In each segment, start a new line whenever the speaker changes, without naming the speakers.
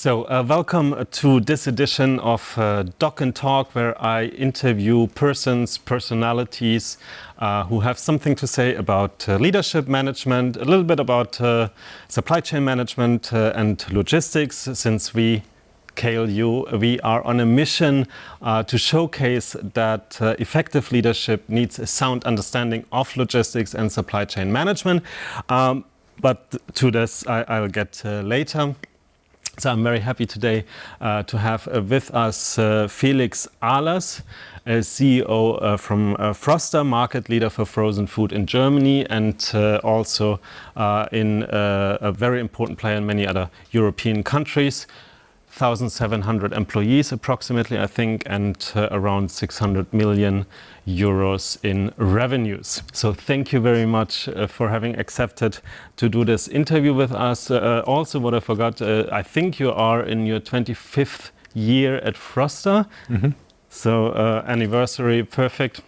Welcome to this edition of Dock Talk, where I interview personalities who have something to say about leadership management, a little bit about supply chain management and logistics. Since we, KLU, we are on a mission to showcase that effective leadership needs a sound understanding of logistics and supply chain management. But to this I'll get later. So I'm very happy today to have with us Felix Ahlers, CEO from Frosta, market leader for frozen food in Germany, and also in a very important player in many other European countries. 1,700 employees approximately, I think, and around 600 million euros in revenues. So thank you very much for having accepted to do this interview with us. Also, what I forgot, I think you are in your 25th year at Frosta. Mm-hmm. So anniversary, perfect.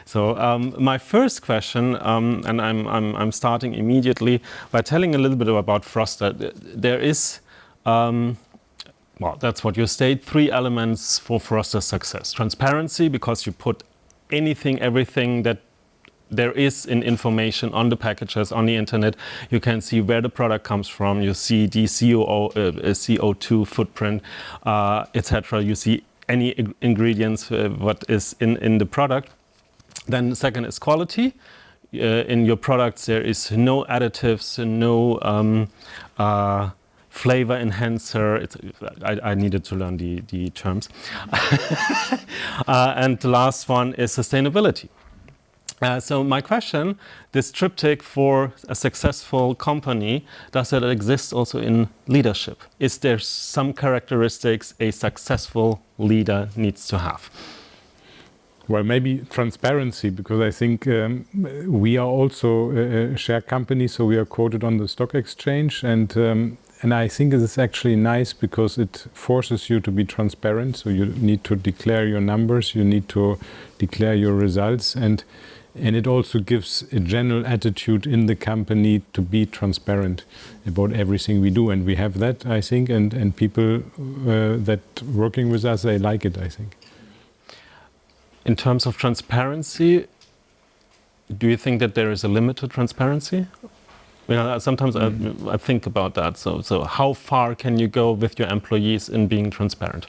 So my first question, and I'm starting immediately by telling a little bit about Frosta. There is well, that's what you state, 3 elements for Frosta's success. Transparency, because you put everything that there is in information on the packages, on the internet. You can see where the product comes from. You see the CO2 footprint, etc. You see any ingredients, what is in the product. Then second is quality. In your products, there is no additives, no flavor enhancer. I needed to learn the terms. And the last one is sustainability. So my question, this triptych for a successful company, does it exist also in leadership? Is there some characteristics a successful leader needs to have?
Well, maybe transparency, because I think we are also a share company, so we are quoted on the stock exchange, and I think it is actually nice because it forces you to be transparent. So you need to declare your numbers, you need to declare your results, and it also gives a general attitude in the company to be transparent about everything we do. And we have that, I think, and people that working with us, they like it, I think.
In terms of transparency, do you think that there is a limit to transparency? You know, sometimes I think about that. So how far can you go with your employees in being transparent?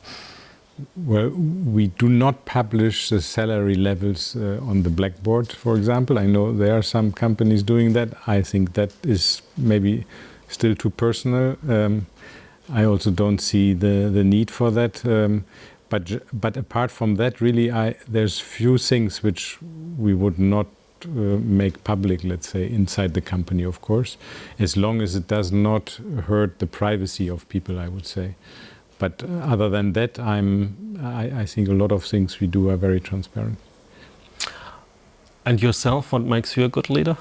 Well, we do not publish the salary levels on the blackboard, for example. I know there are some companies doing that. I think that is maybe still too personal. I also don't see the need for that. But apart from that, really, there's few things which we would not make public, let's say, inside the company, of course, as long as it does not hurt the privacy of people, I would say. But other than that, I think a lot of things we do are very transparent.
And yourself, what makes you a good leader?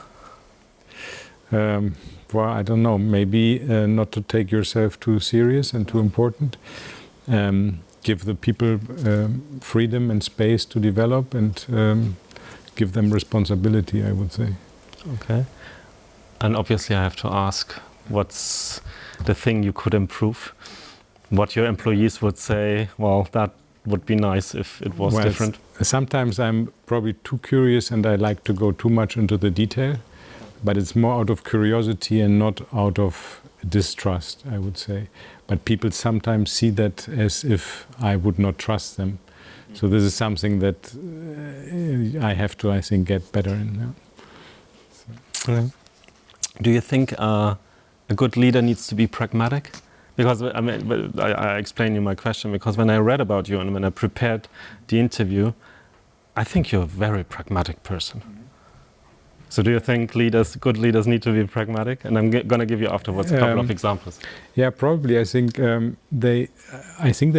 Well, I don't know. Maybe not to take yourself too serious and too important. Give the people freedom and space to develop, and give them responsibility, I would say.
Okay. And obviously I have to ask, what's the thing you could improve? What your employees would say, well, that would be nice if it was different.
Sometimes I'm probably too curious and I like to go too much into the detail, but it's more out of curiosity and not out of distrust, I would say. But people sometimes see that as if I would not trust them. So this is something that I have to, I think, get better in. Yeah.
Okay. Do you think a good leader needs to be pragmatic? Because I explain you my question, because when I read about you and when I prepared the interview, I think you're a very pragmatic person. So do you think good leaders need to be pragmatic? And I'm going to give you afterwards a couple of examples.
Yeah, probably. I think they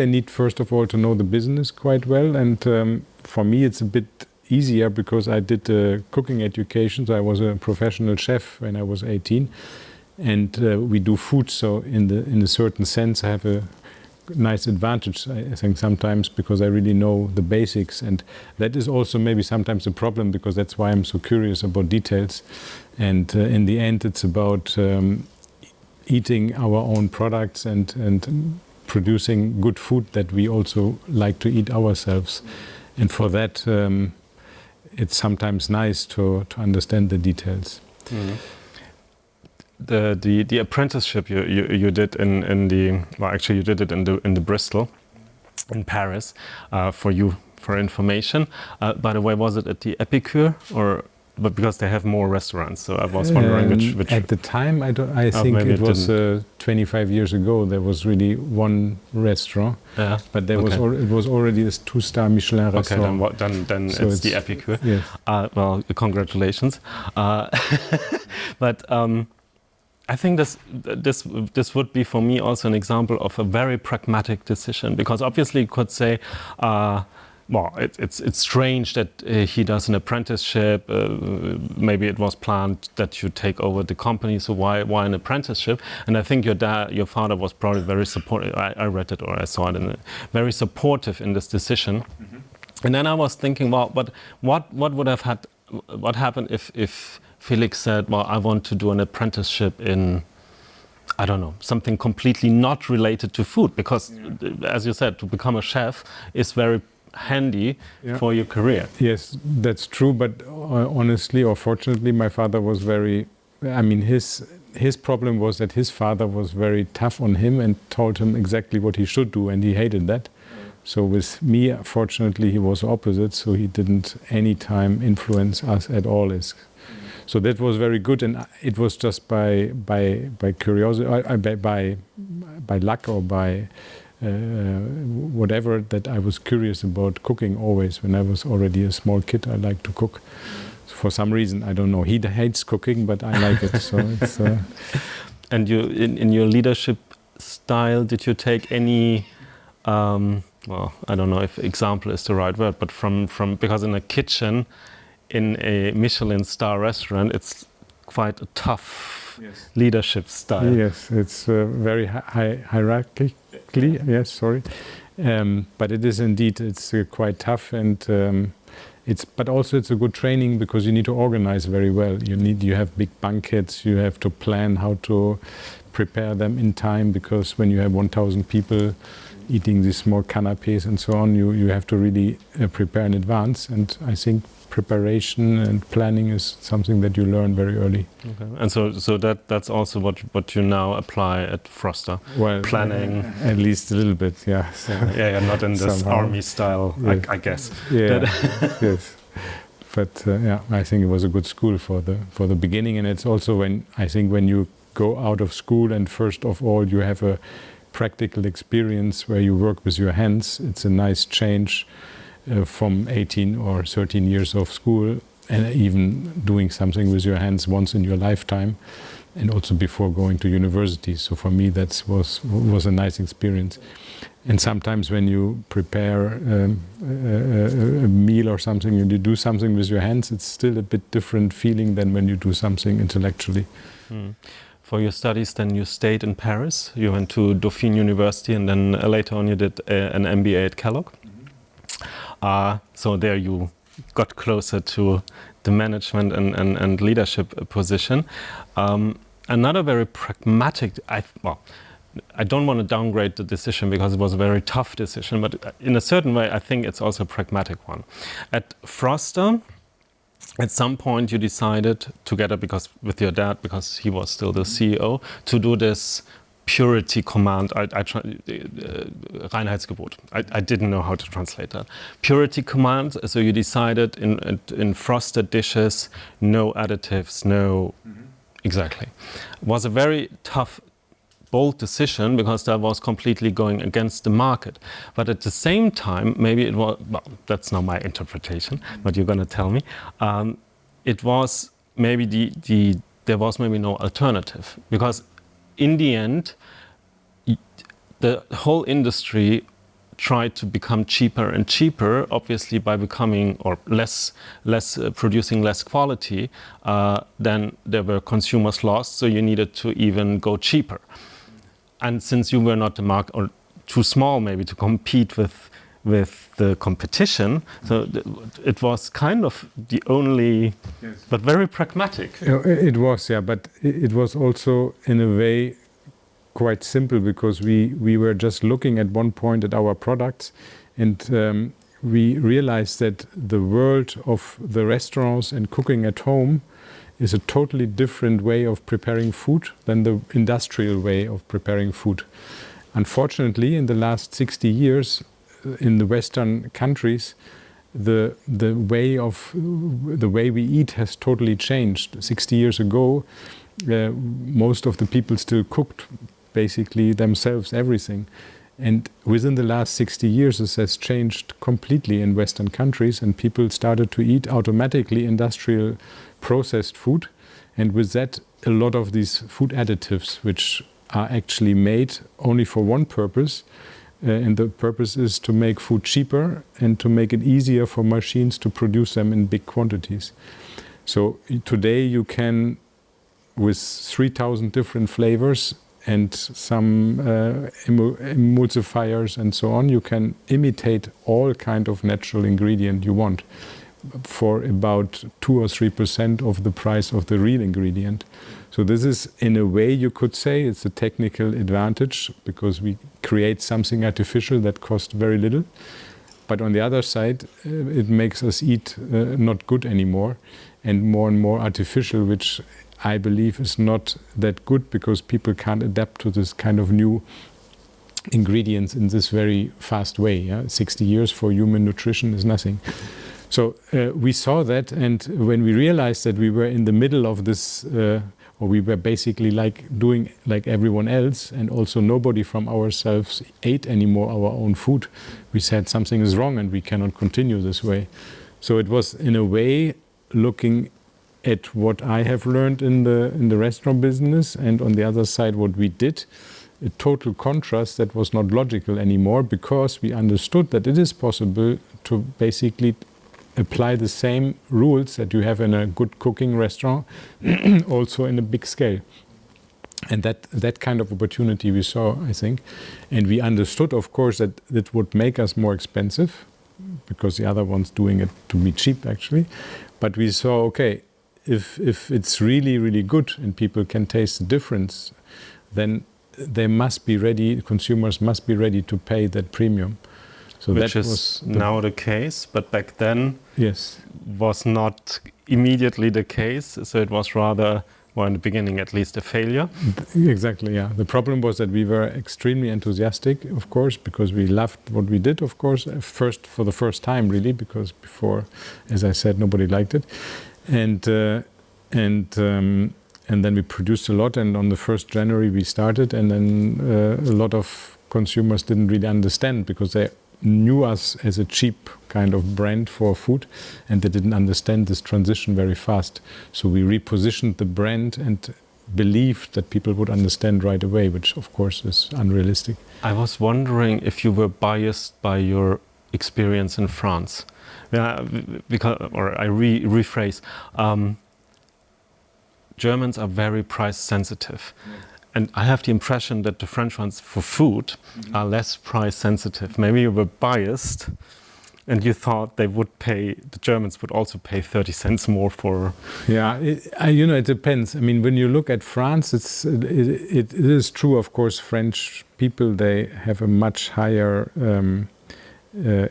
need, first of all, to know the business quite well. And for me, it's a bit easier because I did cooking education. So I was a professional chef when I was 18. And we do food. So in a certain sense, I have a nice advantage, I think, sometimes, because I really know the basics. And that is also maybe sometimes a problem, because that's why I'm so curious about details. And in the end, it's about eating our own products and producing good food that we also like to eat ourselves. And for that, it's sometimes nice to understand the details.
Mm. The apprenticeship you did in the, well, actually you did it in the Bristol in Paris, for information. By the way, was it at the Epicure, or but because they have more restaurants, so I was wondering which
at the time I think it was 25 years ago. There was really one restaurant, but there was it was already a 2-star Michelin restaurant.
Okay, then so it's the Epicure.
Yes.
Well, congratulations. But I think this would be for me also an example of a very pragmatic decision, because obviously you could say, well, it's strange that he does an apprenticeship. Maybe it was planned that you take over the company, so why an apprenticeship? And I think your father was probably very supportive. I read it, or I saw it, very supportive in this decision. Mm-hmm. And then I was thinking, well, but what would have what happened if Felix said, well, I want to do an apprenticeship in, I don't know, something completely not related to food, because as you said, to become a chef is very handy for your career.
Yes, that's true, but honestly or fortunately, my father was very, I mean, his problem was that his father was very tough on him and told him exactly what he should do, and he hated that. So with me, fortunately, he was opposite, so he didn't any time influence us at all. So that was very good, and it was just by curiosity, by luck, or by whatever, that I was curious about cooking always. When I was already a small kid, I liked to cook. For some reason, I don't know. He hates cooking, but I like it. So it's.
And you, in your leadership style, did you take any? Well, I don't know if example is the right word, but from because in a kitchen, in a Michelin star restaurant, it's quite a tough leadership style.
Yes, it's very hierarchically. Yes, sorry, but it is indeed. It's quite tough, and but also it's a good training, because you need to organize very well. You have big banquets. You have to plan how to prepare them in time, because when you have 1,000 people eating these small canapés and so on, you have to really prepare in advance. And I think preparation and planning is something that you learn very early.
Okay. And so that's also what you now apply at Frosta.
Well,
planning,
at least a little bit, yeah. So
not in this army style, yes. I guess.
Yeah, yes. But I think it was a good school for the beginning, and it's also when you go out of school and first of all you have a practical experience where you work with your hands. It's a nice change from 18 or 13 years of school, and even doing something with your hands once in your lifetime, and also before going to university. So for me, that was a nice experience. And sometimes when you prepare a meal or something, and you do something with your hands, it's still a bit different feeling than when you do something intellectually.
Mm. For your studies, then you stayed in Paris. You went to Dauphine University, and then later on you did an MBA at Kellogg. Mm-hmm. So there you got closer to the management and leadership position. Another very pragmatic, I don't want to downgrade the decision because it was a very tough decision, but in a certain way, I think it's also a pragmatic one. At Frosta, at some point you decided together, with your dad, because he was still the CEO, to do this purity command. Reinheitsgebot. I didn't know how to translate that. Purity command. So you decided in Frosta dishes, no additives, no. Mm-hmm. Exactly. It was a very tough, bold decision, because that was completely going against the market. But at the same time, maybe it was, well, that's not my interpretation, but you're going to tell me, it was maybe there was maybe no alternative, because in the end, the whole industry tried to become cheaper and cheaper, obviously by becoming or producing less quality, then there were consumers lost, so you needed to even go cheaper. And since you were not the market, or too small maybe to compete with the competition, so it was kind of the only, but very pragmatic.
It was, yeah, but it was also in a way quite simple, because we were just looking at one point at our products, and we realized that the world of the restaurants and cooking at home is a totally different way of preparing food than the industrial way of preparing food. Unfortunately, in the last 60 years, in the Western countries, the way we eat has totally changed. 60 years ago, most of the people still cooked basically themselves everything. And within the last 60 years, this has changed completely in Western countries, and people started to eat automatically industrial processed food. And with that, a lot of these food additives, which are actually made only for one purpose, and the purpose is to make food cheaper and to make it easier for machines to produce them in big quantities. So today you can, with 3,000 different flavors and some emulsifiers and so on, you can imitate all kind of natural ingredient you want for about 2 or 3% of the price of the real ingredient. So this is, in a way, you could say it's a technical advantage, because we create something artificial that costs very little. But on the other side, it makes us eat not good anymore, and more artificial, which I believe is not that good, because people can't adapt to this kind of new ingredients in this very fast way. Yeah? 60 years for human nutrition is nothing. So we saw that, and when we realized that we were in the middle of this, or we were basically doing like everyone else, and also nobody from ourselves ate anymore our own food, we said something is wrong and we cannot continue this way. So it was, in a way, looking at what I have learned in the restaurant business, and on the other side what we did, a total contrast that was not logical anymore, because we understood that it is possible to basically apply the same rules that you have in a good cooking restaurant also in a big scale. And that kind of opportunity we saw, I think. And we understood, of course, that it would make us more expensive, because the other one's doing it to be cheap, actually. But we saw, okay, if it's really, really good and people can taste the difference, then they must be ready, consumers must be ready to pay that premium. So
which
that
is
was
now the case, but back then
yes,
was not immediately the case. So it was rather, well, in the beginning at least, a failure.
Exactly, yeah. The problem was that we were extremely enthusiastic, of course, because we loved what we did, of course, for the first time, really, because before, as I said, nobody liked it. And then we produced a lot, and on the 1st January we started, and then a lot of consumers didn't really understand, because they knew us as a cheap kind of brand for food, and they didn't understand this transition very fast. So we repositioned the brand and believed that people would understand right away, which of course is unrealistic.
I was wondering if you were biased by your experience in France. Yeah, because, or I rephrase, Germans are very price sensitive. Yes. And I have the impression that the French ones for food are less price sensitive. Maybe you were biased and you thought they would pay, the Germans would also pay 30 cents more for...
Yeah, it depends. I mean, when you look at France, it is true, of course, French people, they have a much higher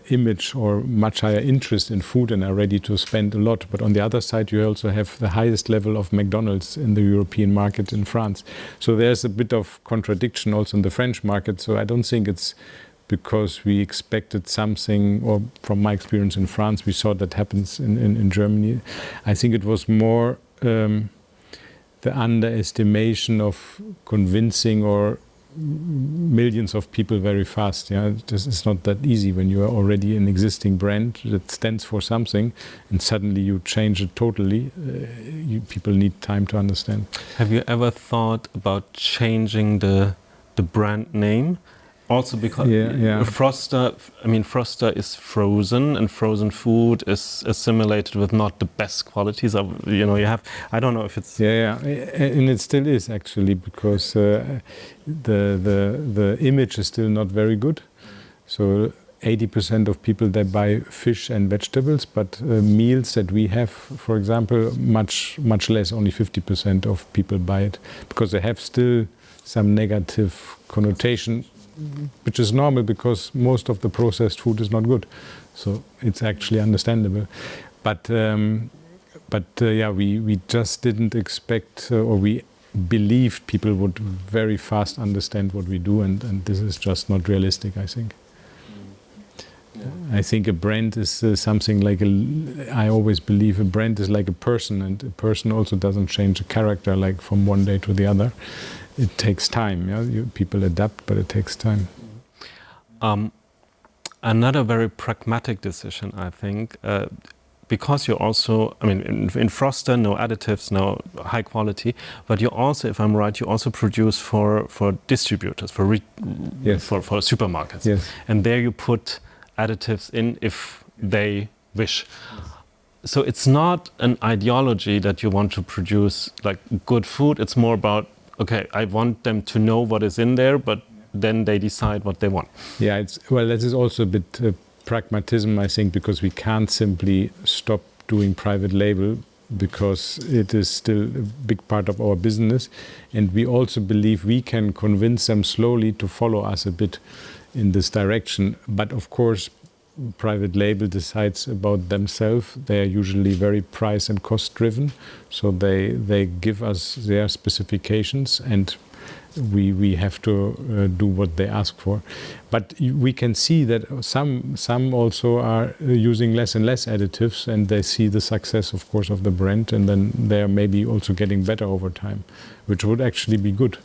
image or much higher interest in food and are ready to spend a lot. But on the other side, you also have the highest level of McDonald's in the European market in France. So there's a bit of contradiction also in the French market. So I don't think it's because we expected something, or from my experience in France, we saw that happens in Germany. I think it was more the underestimation of convincing or millions of people very fast. Yeah, this is not that easy when you are already an existing brand that stands for something, and suddenly you change it totally. People need time to understand.
Have you ever thought about changing the brand name? Also because Frosta, I mean, Frosta is frozen, and frozen food is assimilated with not the best qualities of, you know, you have, I don't know if it's...
Yeah, and it still is actually, because the image is still not very good. So 80% of people, they buy fish and vegetables, but meals that we have, for example, much less, only 50% of people buy it, because they have still some negative connotation, which is normal because most of the processed food is not good. So it's actually understandable. But we just didn't expect, or we believed people would very fast understand what we do, and this is just not realistic, I think. I think a brand is something like I always believe a brand is like a person, and a person also doesn't change a character like from one day to the other. It takes time. Yeah? People adapt, but it takes time.
Another very pragmatic decision, I think, because you also, I mean, in Frosta, no additives, no high quality, but you also, if I'm right, you also produce for distributors, for supermarkets.
Yes.
And there you put additives in if they wish. So it's not an ideology that you want to produce like good food. It's more about, okay, I want them to know what is in there, but then they decide what they want.
Yeah, this is also a bit pragmatism, I think, because we can't simply stop doing private label because it is still a big part of our business. And we also believe we can convince them slowly to follow us a bit in this direction. But of course, private label decides about themselves. They are usually very price and cost driven. So they give us their specifications, and we have to do what they ask for. But we can see that some also are using less and less additives, and they see the success, of course, of the brand, and then they are maybe also getting better over time, which would actually be good.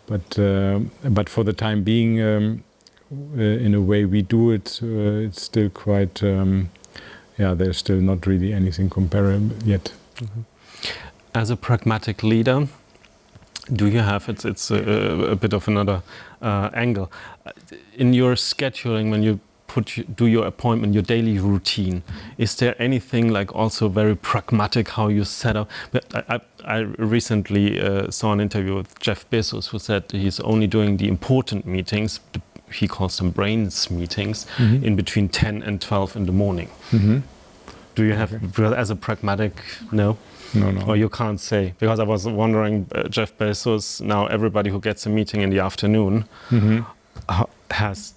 But for the time being, in a way we do it, it's still quite, there's still not really anything comparable yet.
Mm-hmm. As a pragmatic leader, do you have, it's a bit of another angle, in your scheduling when you do your appointment, your daily routine, is there anything like also very pragmatic how you set up? I recently saw an interview with Jeff Bezos, who said he's only doing the important meetings, he calls them brains meetings, mm-hmm. in between 10 and 12 in the morning. Mm-hmm. Do you have, as a pragmatic, no?
No.
Or you can't say? Because I was wondering, Jeff Bezos, now everybody who gets a meeting in the afternoon mm-hmm. Has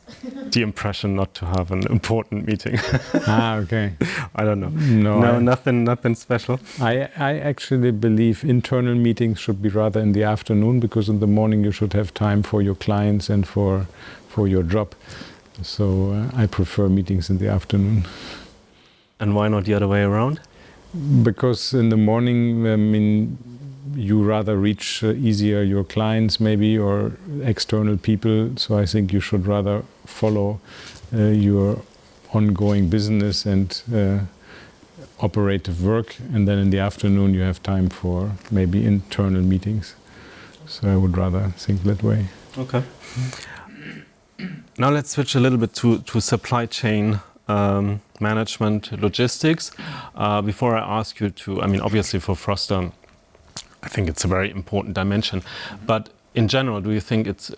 the impression not to have an important meeting.
Okay.
I don't know.
No,
nothing special.
I actually believe internal meetings should be rather in the afternoon, because in the morning you should have time for your clients and for your job. So I prefer meetings in the afternoon.
And why not the other way around?
Because in the morning, I mean, you rather reach easier your clients maybe, or external people. So I think you should rather follow your ongoing business and operative work. And then in the afternoon you have time for maybe internal meetings. So I would rather think that way.
Okay. Now let's switch a little bit to supply chain management, logistics. Before I ask you to, I mean, obviously for Frosta, I think it's a very important dimension. But in general, do you think it's,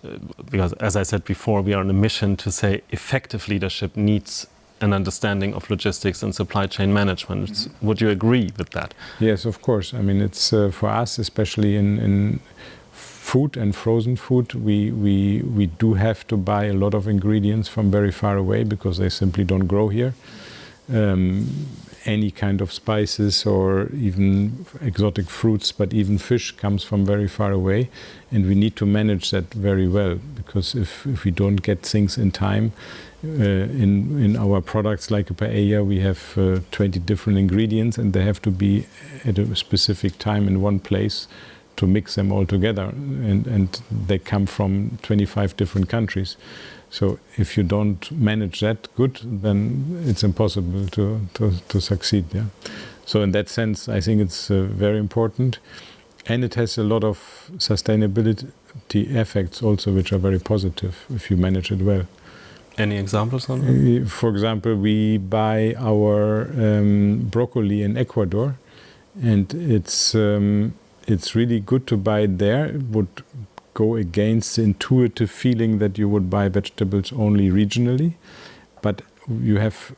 because as I said before, we are on a mission to say effective leadership needs an understanding of logistics and supply chain management. Mm-hmm. Would you agree with that?
Yes, of course. I mean, it's for us, especially in food and frozen food, we do have to buy a lot of ingredients from very far away because they simply don't grow here. Any kind of spices or even exotic fruits, but even fish comes from very far away, and we need to manage that very well, because if we don't get things in time, in our products like a paella, we have 20 different ingredients, and they have to be at a specific time in one place to mix them all together, and they come from 25 different countries. So if you don't manage that good, then it's impossible to succeed. Yeah. So in that sense, I think it's very important, and it has a lot of sustainability effects also, which are very positive if you manage it well.
Any examples on that?
For example, we buy our broccoli in Ecuador, and it's really good to buy it there. It would go against the intuitive feeling that you would buy vegetables only regionally, but you have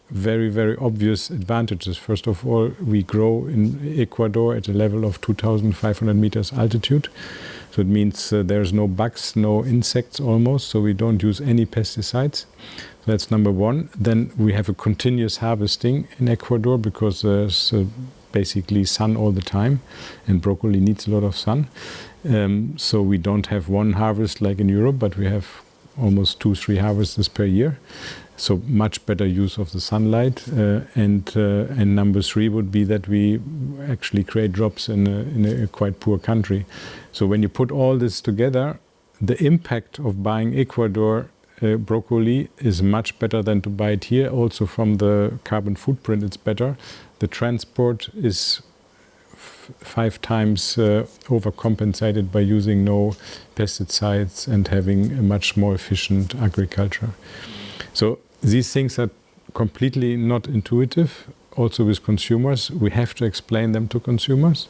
very, very obvious advantages. First of all, we grow in Ecuador at a level of 2,500 meters altitude. So it means there's no bugs, no insects almost, so we don't use any pesticides. So that's number one. Then we have a continuous harvesting in Ecuador because there's basically sun all the time, and broccoli needs a lot of sun. So we don't have one harvest like in Europe, but we have almost 2-3 harvests per year. So much better use of the sunlight. And number 3 would be that we actually create jobs in a quite poor country. So when you put all this together, the impact of buying Ecuador broccoli is much better than to buy it here. Also from the carbon footprint, it's better. The transport is 5 times overcompensated by using no pesticides and having a much more efficient agriculture. So these things are completely not intuitive. Also with consumers, we have to explain them to consumers.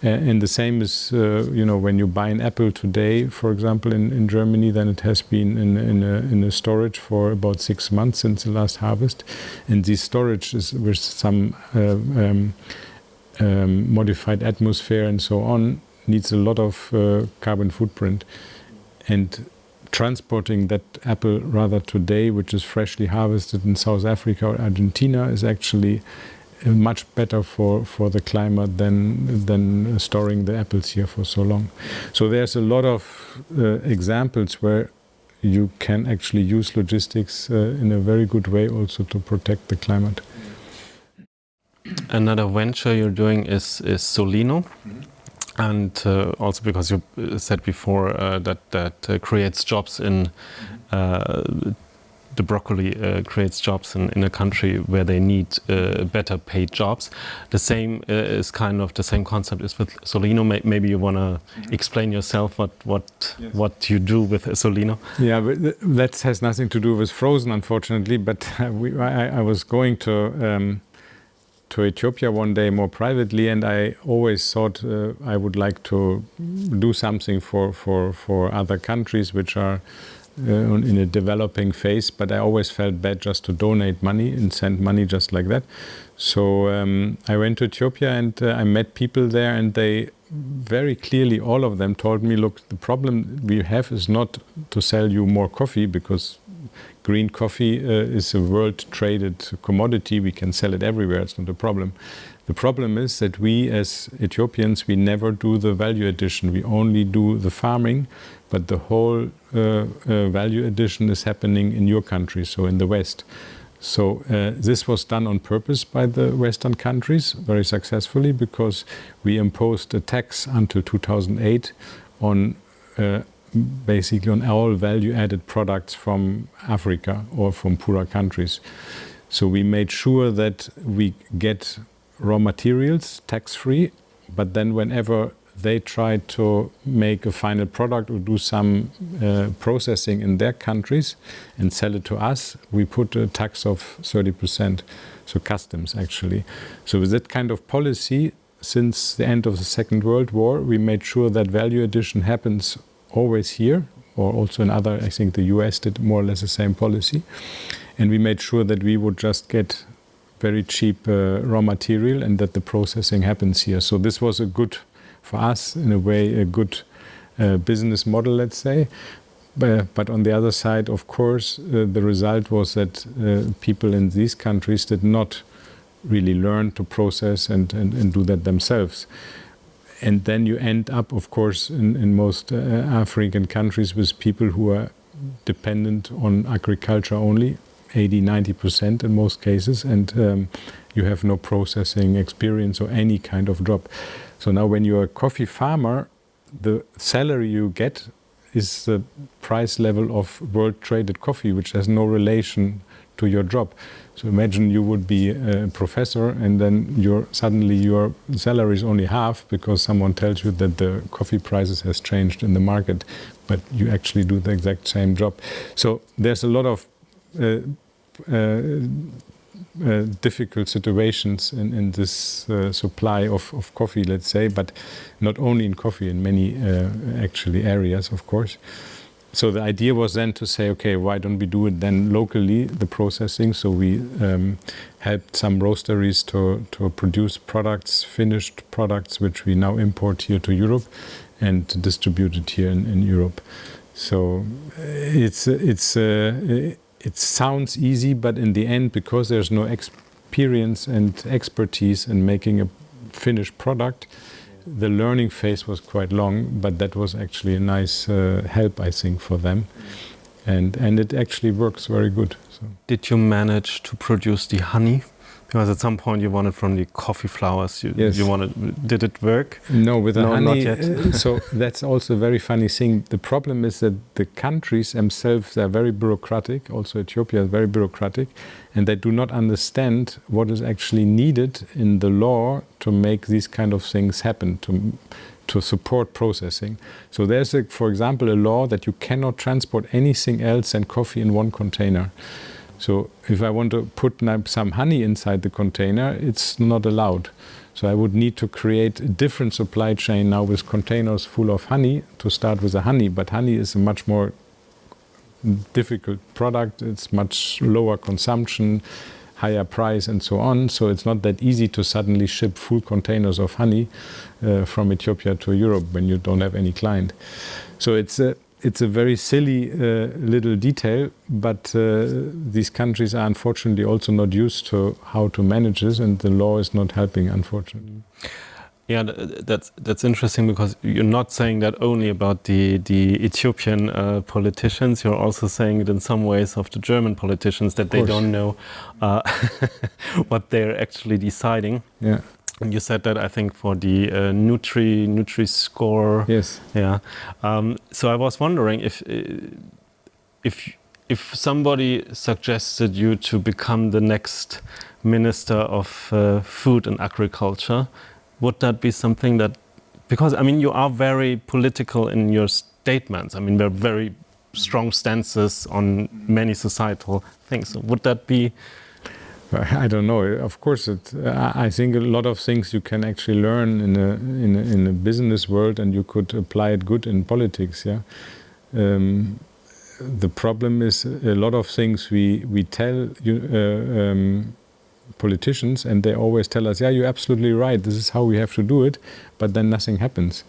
And the same is, when you buy an apple today, for example, in Germany, then it has been in a storage for about 6 months since the last harvest. And this storage is with some modified atmosphere and so on, needs a lot of carbon footprint. And transporting that apple rather today, which is freshly harvested in South Africa or Argentina, is actually much better for the climate than storing the apples here for so long. So there's a lot of examples where you can actually use logistics in a very good way also to protect the climate.
Another venture you're doing is Solino. And also because you said before that creates jobs in the broccoli creates jobs in a country where they need better paid jobs. The same is kind of the same concept is with Solino. Maybe you want to explain yourself what you do with Solino.
Yeah, but that has nothing to do with frozen, unfortunately. But I was going to Ethiopia one day more privately, and I always thought I would like to do something for other countries which are in a developing phase, but I always felt bad just to donate money and send money just like that. So I went to Ethiopia and I met people there, and they very clearly, all of them told me, look, the problem we have is not to sell you more coffee, because green coffee is a world traded commodity. We can sell it everywhere. It's not a problem. The problem is that we as Ethiopians, we never do the value addition. We only do the farming, but the whole value addition is happening in your country, so in the West. So this was done on purpose by the Western countries very successfully, because we imposed a tax until 2008 on basically on all value-added products from Africa or from poorer countries. So we made sure that we get raw materials tax-free, but then whenever they try to make a final product or do some processing in their countries and sell it to us, we put a tax of 30%, so customs actually. So with that kind of policy, since the end of the Second World War, we made sure that value addition happens always here, or also in other, I think the US did more or less the same policy. And we made sure that we would just get very cheap raw material and that the processing happens here. So this was a good, for us in a way, a good business model, let's say. But on the other side, of course, the result was that people in these countries did not really learn to process and do that themselves. And then you end up, of course, in most African countries with people who are dependent on agriculture only, 80-90% in most cases, and you have no processing experience or any kind of job. So now when you're a coffee farmer, the salary you get is the price level of world traded coffee, which has no relation to your job. So imagine you would be a professor and then suddenly your salary is only half because someone tells you that the coffee prices has changed in the market, but you actually do the exact same job. So there's a lot of difficult situations in this supply of coffee, let's say, but not only in coffee, in many actually areas, of course. So the idea was then to say, okay, why don't we do it then locally, the processing? So we helped some roasteries to produce products, finished products, which we now import here to Europe and distribute it here in Europe. So it sounds easy, but in the end, because there's no experience and expertise in making a finished product, the learning phase was quite long, but that was actually a nice help, I think, for them. And it actually works very good. So.
Did you manage to produce the honey? Because at some point you wanted from the coffee flowers.
Yes.
Did it work?
No, with the honey.
Not yet.
So that's also a very funny thing. The problem is that the countries themselves are very bureaucratic. Also Ethiopia is very bureaucratic. And they do not understand what is actually needed in the law to make these kind of things happen, to support processing. So there's, for example, a law that you cannot transport anything else than coffee in one container. So if I want to put some honey inside the container, it's not allowed. So I would need to create a different supply chain now with containers full of honey to start with the honey. But honey is a much more difficult product. It's much lower consumption, higher price, and so on. So it's not that easy to suddenly ship full containers of honey from Ethiopia to Europe when you don't have any client. So it's a very silly little detail, but these countries are unfortunately also not used to how to manage this, and the law is not helping, unfortunately.
Yeah, that's interesting, because you're not saying that only about the Ethiopian politicians. You're also saying it in some ways of the German politicians, that they don't know what they're actually deciding.
Yeah.
And you said that, I think, for the Nutri-score.
Yes.
Yeah. So I was wondering if somebody suggested you to become the next Minister of Food and Agriculture, would that be something that, because I mean you are very political in your statements. I mean there are very strong stances on many societal things. So would that be?
I don't know. Of course, I think a lot of things you can actually learn in a business world, and you could apply it good in politics. Yeah. The problem is a lot of things we tell politicians, and they always tell us, yeah, you're absolutely right, this is how we have to do it, but then nothing happens.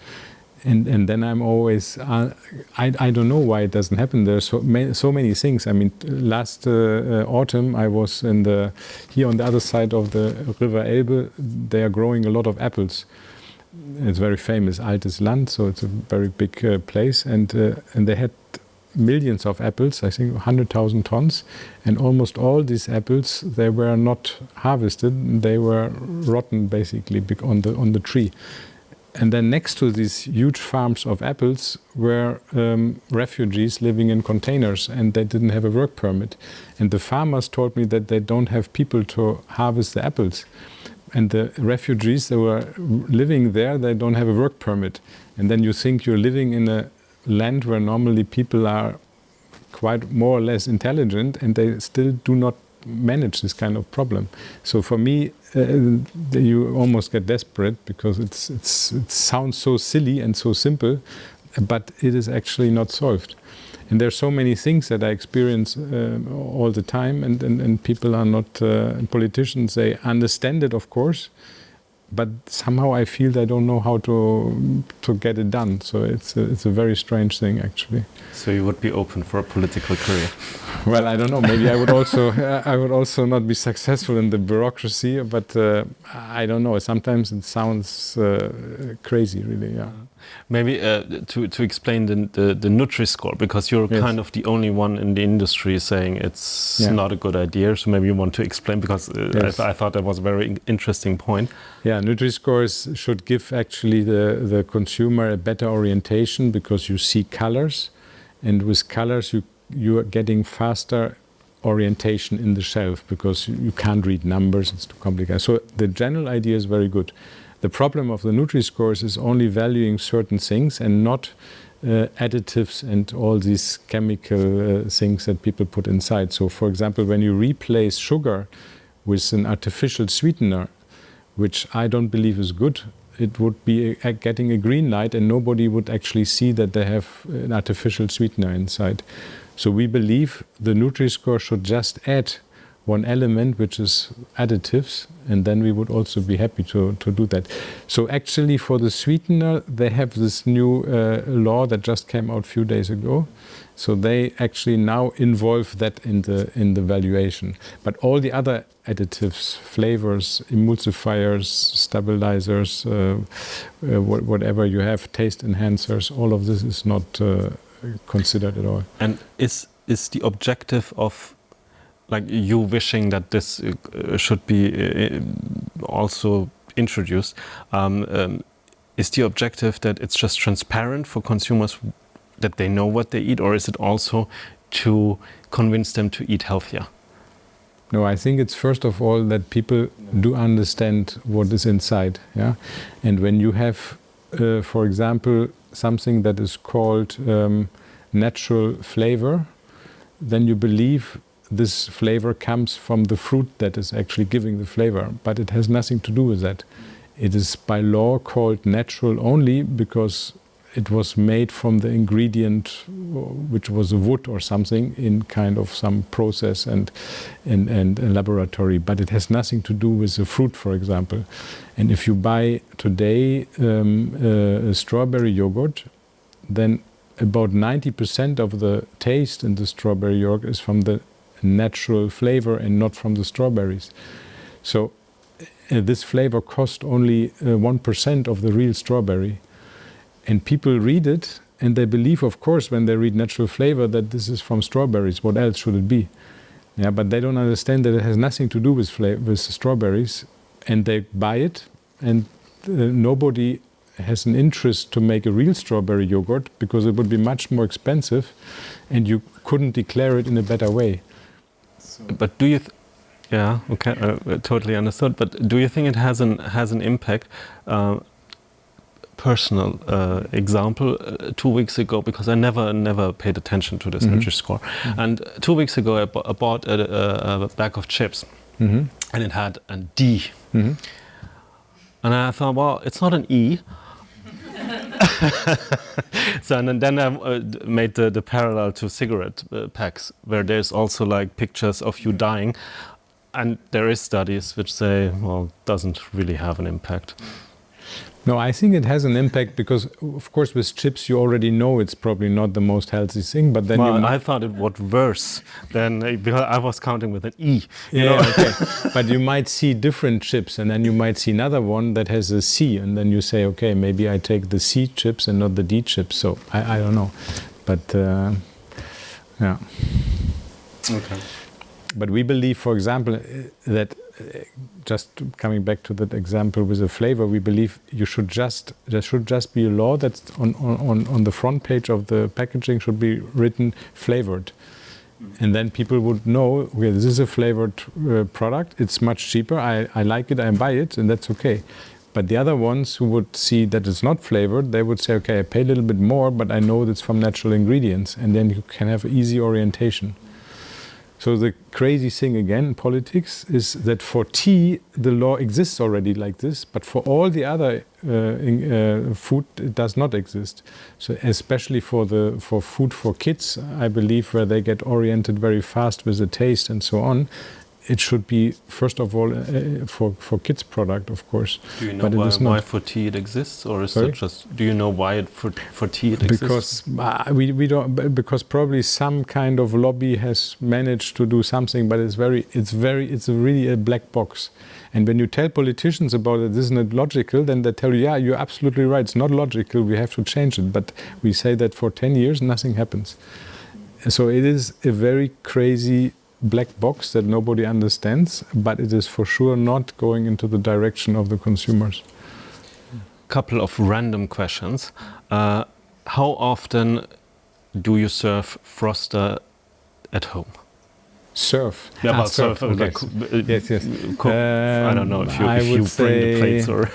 And then I'm always, I don't know why it doesn't happen. There's so many things. I mean, last autumn I was here on the other side of the River Elbe. They are growing a lot of apples. It's very famous, Altes Land, so it's a very big place. And they had millions of apples, I think 100,000 tons, and almost all these apples, they were not harvested, they were rotten basically on the tree. And then next to these huge farms of apples were refugees living in containers, and they didn't have a work permit. And the farmers told me that they don't have people to harvest the apples. And the refugees that were living there, they don't have a work permit. And then you think you're living in a land where normally people are quite more or less intelligent, and they still do not manage this kind of problem. So for me, you almost get desperate, because it sounds so silly and so simple, but it is actually not solved. And there's so many things that I experience all the time, and people are not politicians. They understand it, of course, but somehow I feel they don't know how to get it done. So it's a very strange thing, actually.
So you would be open for a political career?
Well, I don't know. Maybe I would also not be successful in the bureaucracy, but I don't know. Sometimes it sounds crazy, really. Yeah.
Maybe to explain the Nutri-score, because you're kind of the only one in the industry saying it's not a good idea. So maybe you want to explain, because I thought that was a very interesting point.
Yeah, Nutri-scores should give actually the consumer a better orientation, because you see colors, and with colors you are getting faster orientation in the shelf, because you can't read numbers, it's too complicated. So the general idea is very good. The problem of the Nutri-scores is only valuing certain things and not additives and all these chemical things that people put inside. So for example, when you replace sugar with an artificial sweetener, which I don't believe is good, it would be getting a green light and nobody would actually see that they have an artificial sweetener inside. So we believe the Nutri-score should just add one element, which is additives, and then we would also be happy to do that. So actually for the sweetener, they have this new law that just came out a few days ago. So they actually now involve that in the valuation. But all the other additives, flavors, emulsifiers, stabilizers, whatever you have, taste enhancers, all of this is not considered at all. And
is the objective of, like, you wishing that this should be also introduced, is the objective that it's just transparent for consumers, that they know what they eat, or is it also to convince them to eat healthier?
No, I think it's first of all that people do understand what is inside. Yeah, and when you have, for example, something that is called natural flavor, then you believe this flavor comes from the fruit that is actually giving the flavor, but it has nothing to do with that. It is by law called natural only because it was made from the ingredient, which was a wood or something, in kind of some process and a laboratory, but it has nothing to do with the fruit, for example. And if you buy today a strawberry yogurt, then about 90% of the taste in the strawberry yogurt is from the natural flavor and not from the strawberries. So this flavor cost only 1% of the real strawberry. And people read it and they believe, of course, when they read natural flavor, that this is from strawberries. What else should it be? Yeah, but they don't understand that it has nothing to do with strawberries, and they buy it, and nobody has an interest to make a real strawberry yogurt because it would be much more expensive and you couldn't declare it in a better way.
But do you yeah, okay, totally understood. But do you think it has an impact? Personal example, 2 weeks ago, because I never paid attention to this Nutri-score, and 2 weeks ago I bought a bag of chips, and it had a D, and I thought, well, it's not an E. So and then I made the parallel to cigarette packs, where there's also like pictures of you dying, and there is studies which say, well, it doesn't really have an impact.
No, I think it has an impact because, of course, with chips you already know it's probably not the most healthy thing. But then
I thought it was worse than, because I was counting with an E.
You know? Okay. But you might see different chips, and then you might see another one that has a C, and then you say, okay, maybe I take the C chips and not the D chips. So I don't know, but yeah. Okay. But we believe, for example, that just coming back to that example with the flavor, we believe there should just be a law that's on the front page of the packaging should be written flavored. And then people would know, okay, this is a flavored product, it's much cheaper, I like it, I buy it, and that's okay. But the other ones who would see that it's not flavored, they would say, okay, I pay a little bit more, but I know it's from natural ingredients, and then you can have easy orientation. So the crazy thing again in politics is that for tea, the law exists already like this, but for all the other food, it does not exist. So especially for food for kids, I believe, where they get oriented very fast with the taste and so on, it should be, first of all, for kids' product, of course.
Do you know why for tea it exists, or is it just? Do you know why for tea it exists?
Because we don't. Because probably some kind of lobby has managed to do something, but it's really a black box. And when you tell politicians about it, this is not logical, then they tell you, yeah, you're absolutely right, it's not logical, we have to change it. But we say that for 10 years, nothing happens. So it is a very crazy black box that nobody understands, but it is for sure not going into the direction of the consumers.
Couple of random questions. How often do you serve Frosta at home?
Serve?
Yeah, but serve.
Okay. Yes.
I don't know if you bring the plates or...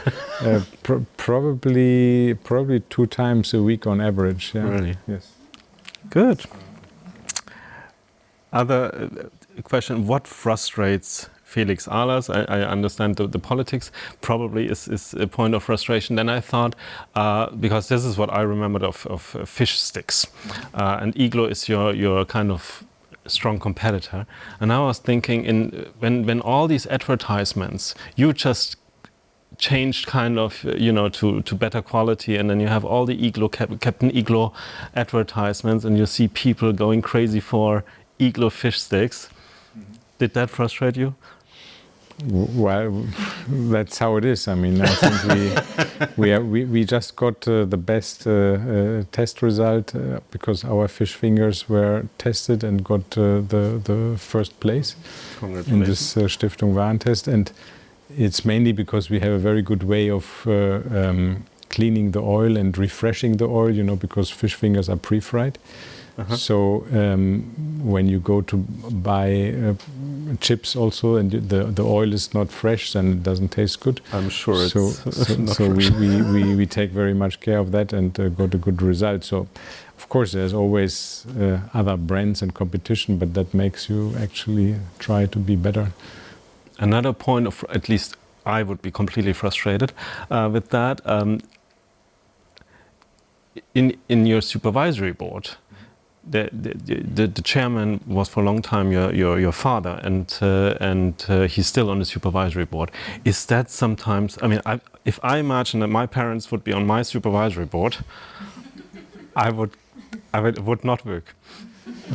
probably 2 times a week on average. Yeah.
Really?
Yes.
Good. Other question, what frustrates Felix Ahlers, I understand the politics, probably is a point of frustration. Then I thought, because this is what I remembered of fish sticks, and Iglo is your kind of strong competitor. And I was thinking, when all these advertisements, you just changed kind of, to better quality, and then you have all the Iglo, Captain Iglo advertisements, and you see people going crazy for Iglo fish sticks. Did that frustrate you?
Well, that's how it is. I mean, I think we just got the best test result because our fish fingers were tested and got the first place in this Stiftung Warentest. And it's mainly because we have a very good way of cleaning the oil and refreshing the oil, because fish fingers are pre-fried. So when you go to buy chips also, and the oil is not fresh, then it doesn't taste good.
I'm sure it's not
so
fresh.
we take very much care of that and got a good result. So of course there's always other brands and competition, but that makes you actually try to be better.
Another point of, at least I would be completely frustrated with that, in your supervisory board, the chairman was for a long time your father, and he's still on the supervisory board. Is that sometimes? I mean, if I imagine that my parents would be on my supervisory board, it would not work.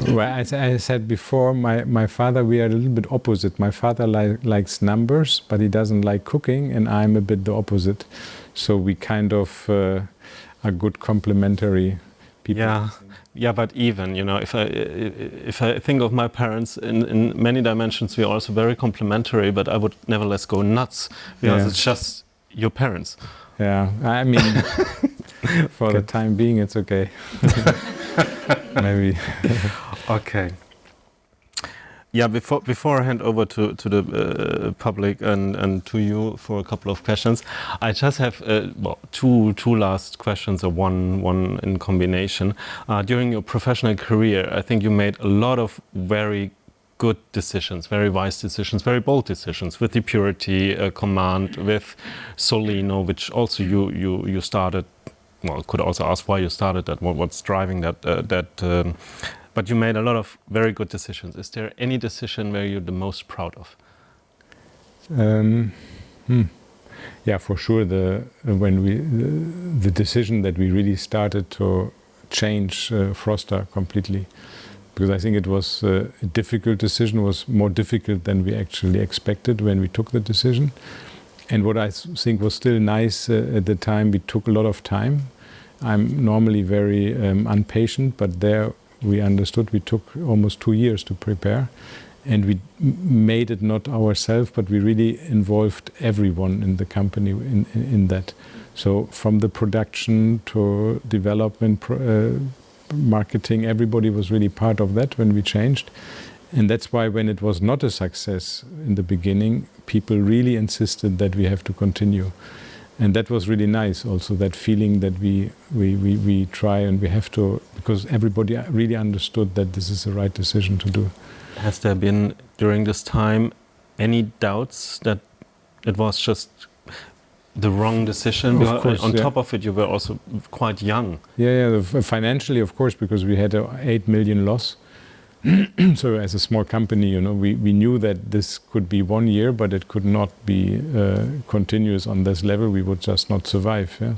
Well, as I said before, my father, we are a little bit opposite. My father likes numbers, but he doesn't like cooking, and I'm a bit the opposite. So we kind of are good complementary people.
Yeah, but even, if I think of my parents in many dimensions, we are also very complementary, but I would nevertheless go nuts because it's just your parents.
Yeah, I mean, for the time being, it's okay. Maybe.
Okay. Yeah, before I hand over to the public and to you for a couple of questions, I just have two last questions, or one in combination. During your professional career, I think you made a lot of very good decisions, very wise decisions, very bold decisions with the Purity Command, with Solino, which also you started. Well, could also ask why you started that. What's driving that? But you made a lot of very good decisions. Is there any decision where you're the most proud of?
Yeah, for sure. The decision that we really started to change Frosta completely, because I think it was a difficult decision. Was more difficult than we actually expected when we took the decision. And what I think was still nice at the time, we took a lot of time. I'm normally very impatient, but there we understood we took almost 2 years to prepare. And we made it not ourselves, but we really involved everyone in the company in that. So from the production to development, marketing, everybody was really part of that when we changed. And that's why when it was not a success in the beginning, people really insisted that we have to continue. And that was really nice also, that feeling that we try and we have to, because everybody really understood that this is the right decision to do.
Has there been, during this time, any doubts that it was just the wrong decision?
Of course,
on top of it, you were also quite young.
Yeah, financially, of course, because we had an 8 million loss. So as a small company, we knew that this could be 1 year, but it could not be continuous on this level. We would just not survive. Yeah?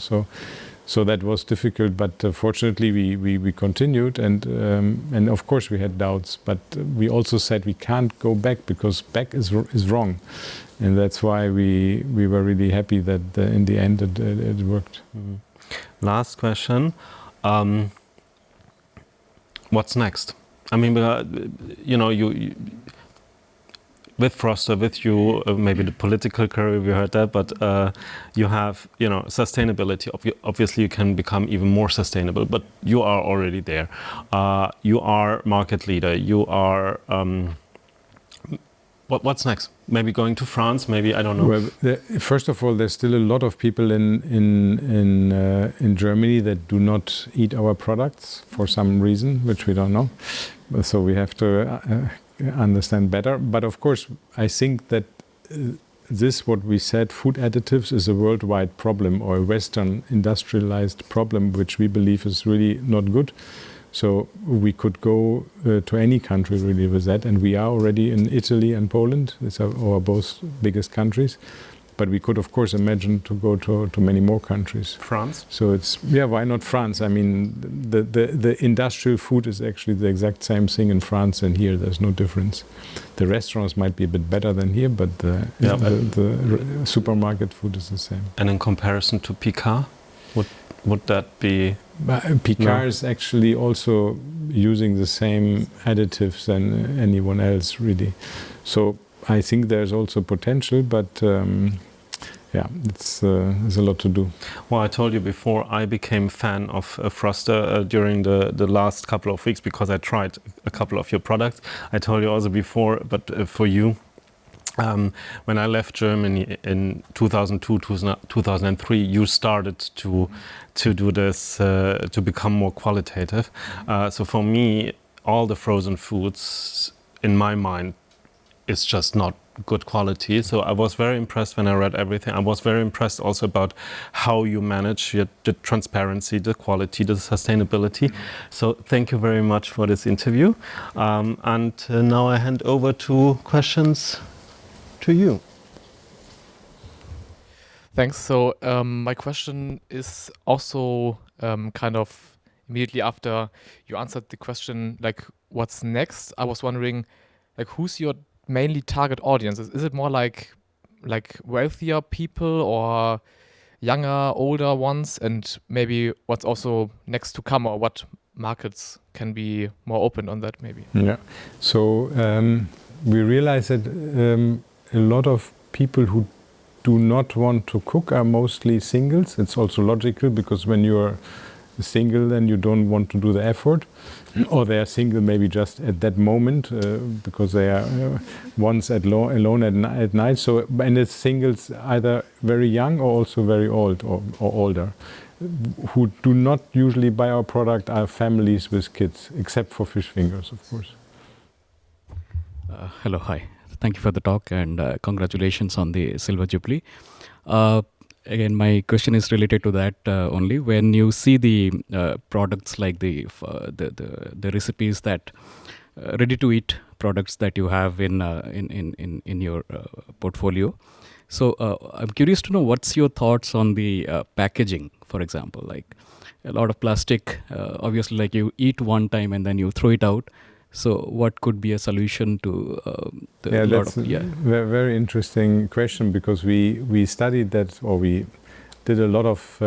So that was difficult, but fortunately we continued, and of course we had doubts, but we also said we can't go back, because back is wrong, and that's why we were really happy that in the end it worked.
Mm-hmm. Last question: what's next? I mean, you with Frosta, with you, maybe the political career, we heard that, but you have, sustainability. Obviously, you can become even more sustainable, but you are already there. You are market leader. You are. What's next? Maybe going to France? Maybe, I don't know.
Well, first of all, there's still a lot of people in Germany that do not eat our products for some reason, which we don't know. So we have to understand better. But of course, I think that what we said, food additives, is a worldwide problem, or a Western industrialized problem, which we believe is really not good. So we could go to any country really with that, and we are already in Italy and Poland. These are our both biggest countries. But we could, of course, imagine to go to many more countries.
France?
So why not France? I mean, the industrial food is actually the exact same thing in France and here. There's no difference. The restaurants might be a bit better than here, but the supermarket food is the same.
And in comparison to Picard, would that be?
Picard is actually also using the same additives than anyone else, really. So I think there's also potential, but there's a lot to do.
Well, I told you before, I became a fan of Frosta during the last couple of weeks because I tried a couple of your products. I told you also before, but for you, when I left Germany in 2002, 2003, you started to do this, to become more qualitative. So for me, all the frozen foods, in my mind, is just not good quality. So I was very impressed when I read everything. I was very impressed also about how you manage the transparency, the quality, the sustainability. So thank you very much for this interview. And now I hand over to questions to you.
Thanks. So my question is also kind of immediately after you answered the question, like, what's next? I was wondering, like, who's your mainly target audience? Is it more like wealthier people or younger, older ones? And maybe what's also next to come, or what markets can be more open on that maybe?
Yeah. So we realize that a lot of people who do not want to cook are mostly singles. It's also logical because when you're single, then you don't want to do the effort. Or they are single maybe just at that moment because they are once alone at night. So, and it's singles either very young or also very old or older. Who do not usually buy our product are families with kids, except for fish fingers, of course.
Hello, hi. Thank you for the talk and congratulations on the Silver Jubilee. Again, my question is related to that only. When you see the products like the recipes that ready-to-eat products that you have in your portfolio, so I'm curious to know what's your thoughts on the packaging, for example, like a lot of plastic. Obviously, like you eat one time and then you throw it out. So what could be a solution to
that's a very interesting question, because we studied that, or we did a lot of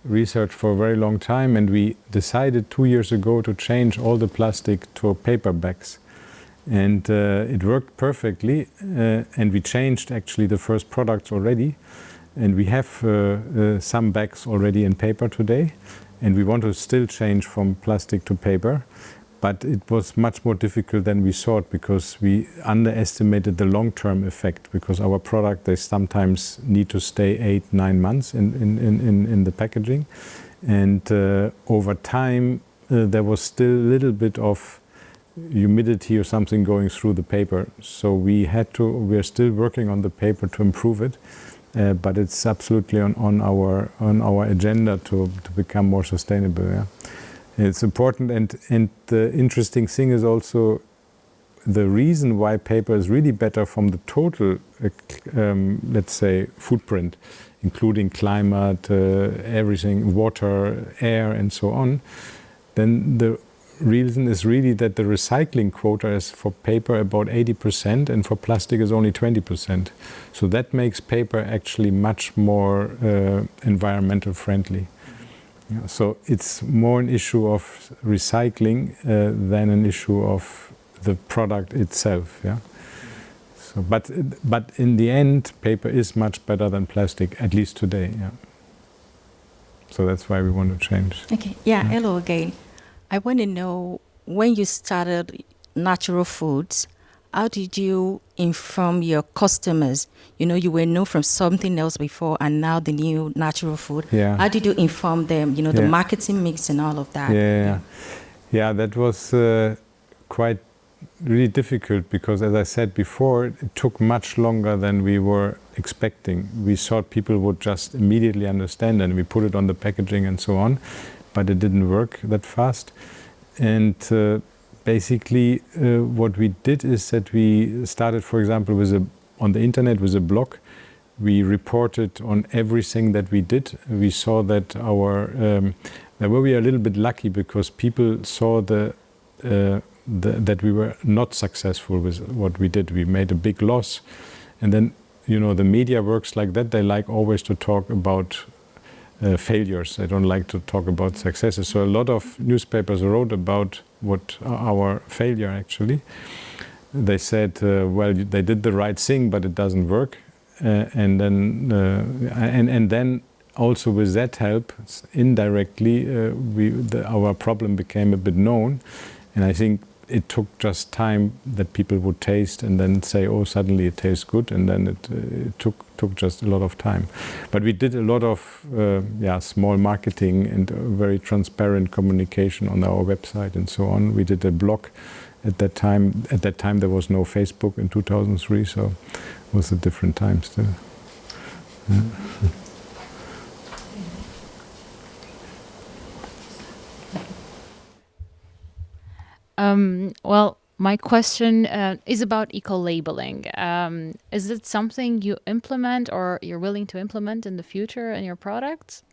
research for a very long time, and we decided 2 years ago to change all the plastic to paper bags. And it worked perfectly, and we changed actually the first products already. And we have some bags already in paper today, and we want to still change from plastic to paper. But it was much more difficult than we thought, because we underestimated the long-term effect, because our product, they sometimes need to stay 8-9 months in the packaging. And over time, there was still a little bit of humidity or something going through the paper. So we are still working on the paper to improve it. But it's absolutely on our agenda to become more sustainable. Yeah. It's important, and the interesting thing is also the reason why paper is really better from the total, let's say, footprint, including climate, everything, water, air, and so on. Then the reason is really that the recycling quota is for paper about 80%, and for plastic is only 20%. So that makes paper actually much more environmental friendly. Yeah, so it's more an issue of recycling than an issue of the product itself. Yeah. So, but in the end, paper is much better than plastic, at least today. Yeah. So that's why we want to change.
Okay. Yeah. Hello again. I want to know, when you started Natural Foods, how did you inform your customers? You know, you were known from something else before, and now the new natural food.
Yeah.
How did you inform them? You know, the marketing mix and all of that.
Yeah, that was quite really difficult because, as I said before, it took much longer than we were expecting. We thought people would just immediately understand, and we put it on the packaging and so on, but it didn't work that fast. And basically, what we did is that we started, for example, on the internet with a blog. We reported on everything that we did. We saw that there we were a little bit lucky because people saw that we were not successful with what we did. We made a big loss. And then, the media works like that. They like always to talk about failures. They don't like to talk about successes. So a lot of newspapers wrote about what our failure actually. They said, well, they did the right thing, but it doesn't work. And then also with that help, indirectly, our problem became a bit known. And I think it took just time that people would taste and then say, oh, suddenly it tastes good. And then it took just a lot of time. But we did a lot of small marketing and very transparent communication on our website and so on. We did a blog at that time. At that time, there was no Facebook in 2003, so it was a different time still. Yeah.
Well, my question is about eco-labeling. Is it something you implement or you're willing to implement in the future in your products?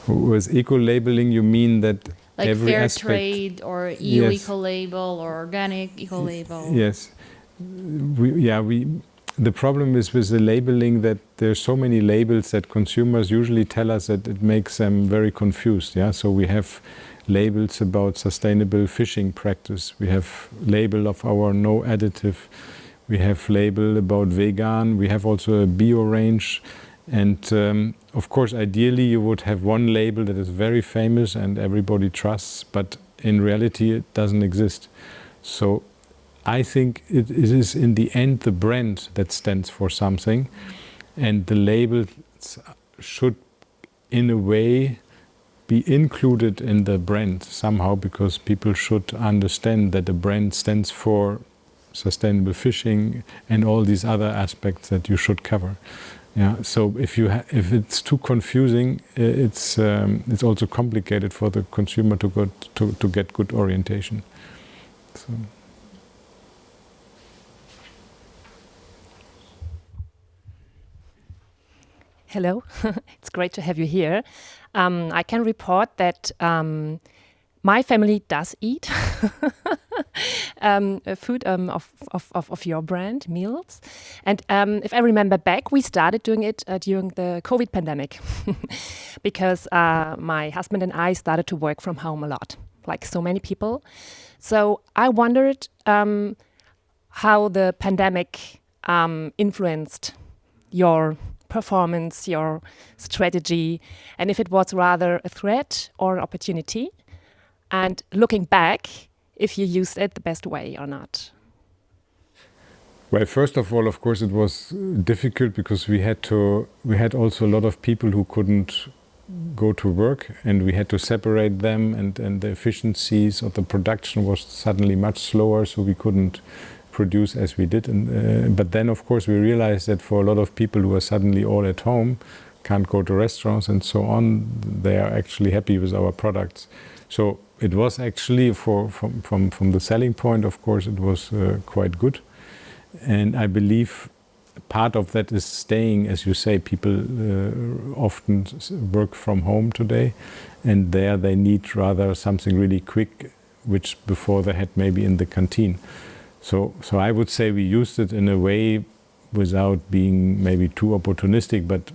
With eco-labeling, you mean that
like
every
fair
aspect,
trade or EU
yes,
eco-label or organic eco-label?
Yes. The problem is with the labeling that there's so many labels that consumers usually tell us that it makes them very confused. Yeah, so we have labels about sustainable fishing practice. We have label of our no additive. We have label about vegan. We have also a bio range. And of course, ideally, you would have one label that is very famous and everybody trusts, but in reality, it doesn't exist. So I think it is in the end the brand that stands for something, and the labels should, in a way, be included in the brand somehow, because people should understand that the brand stands for sustainable fishing and all these other aspects that you should cover. Yeah. So if it's too confusing, it's also complicated for the consumer to get good orientation. So.
Hello, it's great to have you here. I can report that my family does eat food of your brand, meals. And if I remember back, we started doing it during the COVID pandemic because my husband and I started to work from home a lot, like so many people. So I wondered how the pandemic influenced your performance, your strategy, and if it was rather a threat or an opportunity. And looking back, if you used it the best way or not.
Well, first of all, of course, it was difficult because we had also a lot of people who couldn't go to work, and we had to separate them, and the efficiencies of the production was suddenly much slower, so we couldn't produce as we did. But then, of course, we realized that for a lot of people who are suddenly all at home, can't go to restaurants and so on, they are actually happy with our products. So it was actually, from the selling point, of course, it was quite good. And I believe part of that is staying, as you say, people often work from home today, and there they need rather something really quick, which before they had maybe in the canteen. So I would say we used it in a way without being maybe too opportunistic, but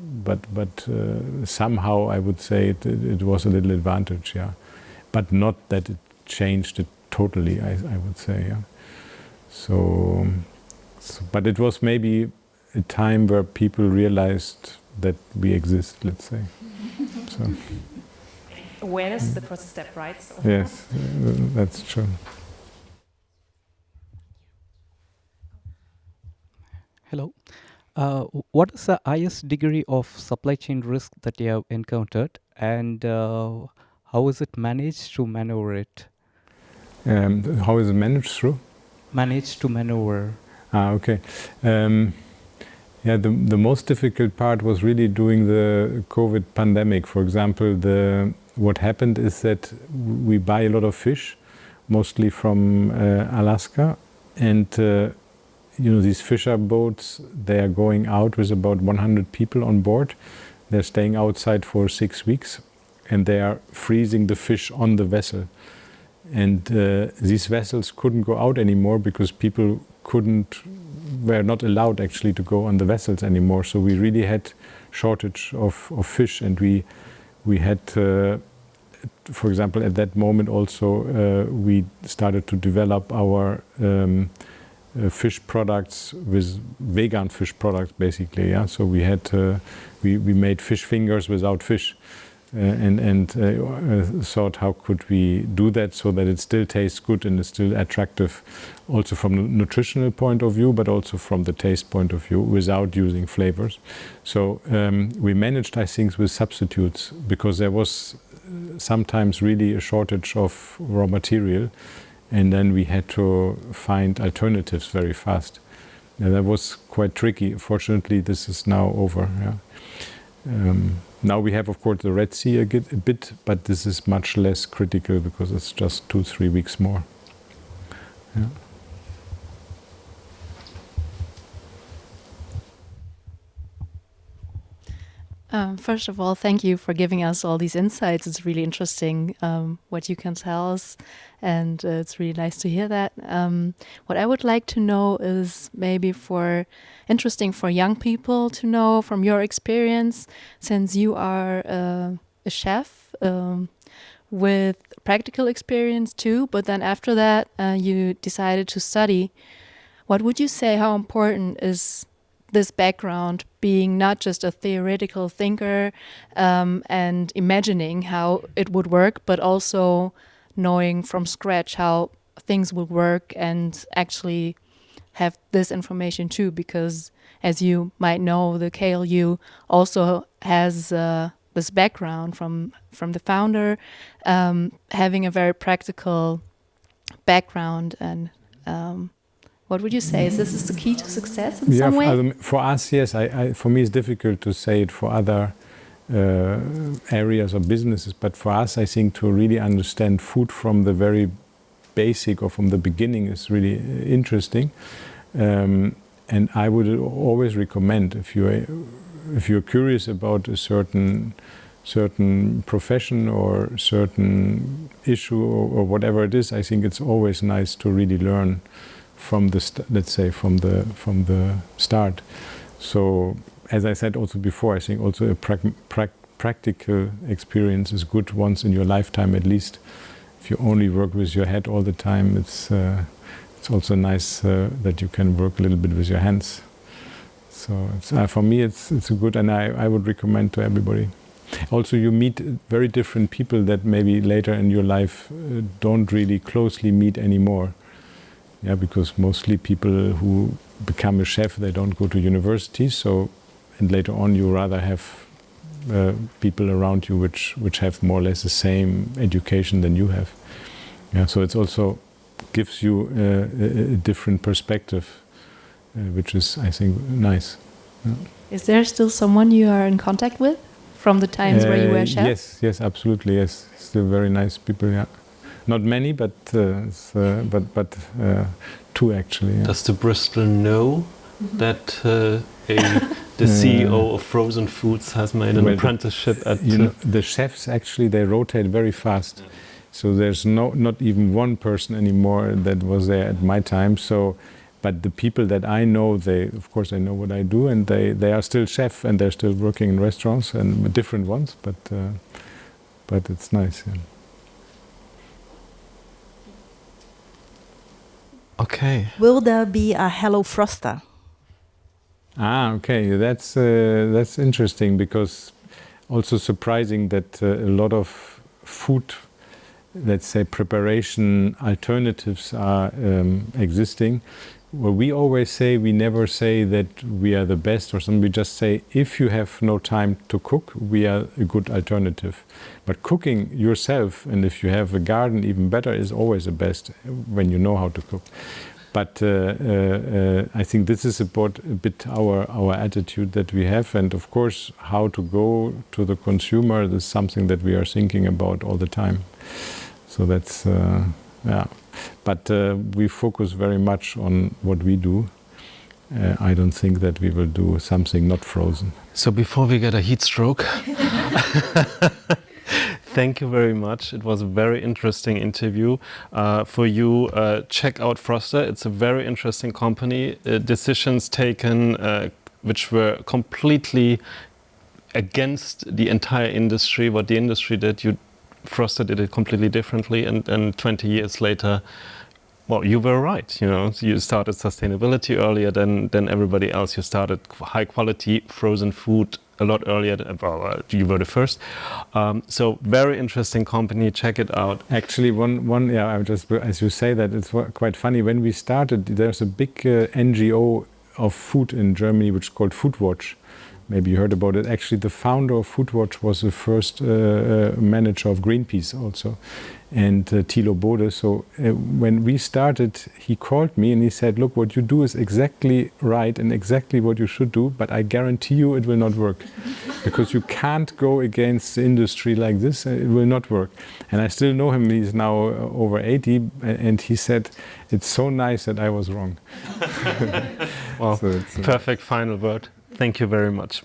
somehow I would say it was a little advantage, yeah. But not that it changed it totally, I would say, yeah. So but it was maybe a time where people realized that we exist, let's say. So.
Awareness is the first step, right? So.
Yes, that's true.
Hello. What is the highest degree of supply chain risk that you have encountered, and how is it managed to maneuver it?
How is it managed through?
managed to maneuver?
Okay. Yeah, the most difficult part was really during the COVID pandemic. For example, what happened is that we buy a lot of fish, mostly from Alaska, and these fisher boats, they are going out with about 100 people on board. They're staying outside for 6 weeks, and they are freezing the fish on the vessel. And these vessels couldn't go out anymore because people were not allowed actually to go on the vessels anymore. So we really had shortage of fish, and we had, for example, at that moment also we started to develop our fish products with vegan fish products, basically. Yeah, so we had we made fish fingers without fish. And thought, how could we do that so that it still tastes good and is still attractive, also from the nutritional point of view, but also from the taste point of view, without using flavors. So we managed, I think, with substitutes, because there was sometimes really a shortage of raw material, and then we had to find alternatives very fast. And that was quite tricky. Fortunately, this is now over. Yeah. Now we have, of course, the Red Sea a bit, but this is much less critical because it's just 2-3 weeks more. Yeah.
First of all, thank you for giving us all these insights. It's really interesting what you can tell us, and it's really nice to hear that. What I would like to know is maybe interesting for young people to know from your experience, since you are a chef with practical experience too, but then after that you decided to study. What would you say, how important is this background, being not just a theoretical thinker and imagining how it would work, but also knowing from scratch how things would work and actually have this information too? Because as you might know, the KLU also has this background from the founder, having a very practical background. And what would you say? Is this the key to success in some way?
For us, yes. For me, it's difficult to say it for other areas or businesses. But for us, I think to really understand food from the very basic or from the beginning is really interesting. And I would always recommend, if you're curious about a certain profession or certain issue or whatever it is, I think it's always nice to really learn from the start. So, as I said also before, I think also a practical experience is good once in your lifetime at least. If you only work with your head all the time, it's also nice that you can work a little bit with your hands. So for me, it's a good, and I would recommend to everybody. Also, you meet very different people that maybe later in your life don't really closely meet anymore. Yeah, because mostly people who become a chef, they don't go to university. So, and later on, you rather have people around you which have more or less the same education than you have. Yeah, so it's also gives you a different perspective, which is, I think, nice. Yeah.
Is there still someone you are in contact with from the times where you were a chef?
Yes, absolutely, yes. Still very nice people, yeah. Not many, but two actually. Yeah.
Does the Bristol know that the CEO of Frozen Foods has made an apprenticeship at?
The chefs actually, they rotate very fast. So there's not even one person anymore that was there at my time. So, but the people that I know, of course they know what I do, and they are still chef and they're still working in restaurants and different ones. But it's nice. Yeah.
Okay.
Will there be a Hello Frosta?
Okay, that's interesting, because also surprising that a lot of food, let's say, preparation alternatives are existing. Well, we always say, we never say that we are the best or something. We just say, if you have no time to cook, we are a good alternative. But cooking yourself, and if you have a garden, even better, is always the best when you know how to cook. But I think this is about a bit our attitude that we have, and of course how to go to the consumer. This is something that we are thinking about all the time. So that's but we focus very much on what we do. I don't think that we will do something not frozen.
So before we get a heat stroke, thank you very much. It was a very interesting interview. For you, check out Frosta. It's a very interesting company. Decisions taken which were completely against the entire industry, what the industry did. Frosta did it completely differently, and 20 years later, well, you were right. You started sustainability earlier than everybody else. You started high quality frozen food a lot earlier. You were the first. So very interesting company. Check it out.
Actually, I just, as you say that, it's quite funny. When we started, there's a big NGO of food in Germany which is called Foodwatch. Maybe you heard about it. Actually, the founder of Foodwatch was the first manager of Greenpeace also, and Thilo Bode. So when we started, he called me and he said, look, what you do is exactly right and exactly what you should do, but I guarantee you it will not work. Because you can't go against the industry like this, it will not work. And I still know him, he's now over 80, and he said, it's so nice that I was wrong.
Well, so perfect final word. Thank you very much.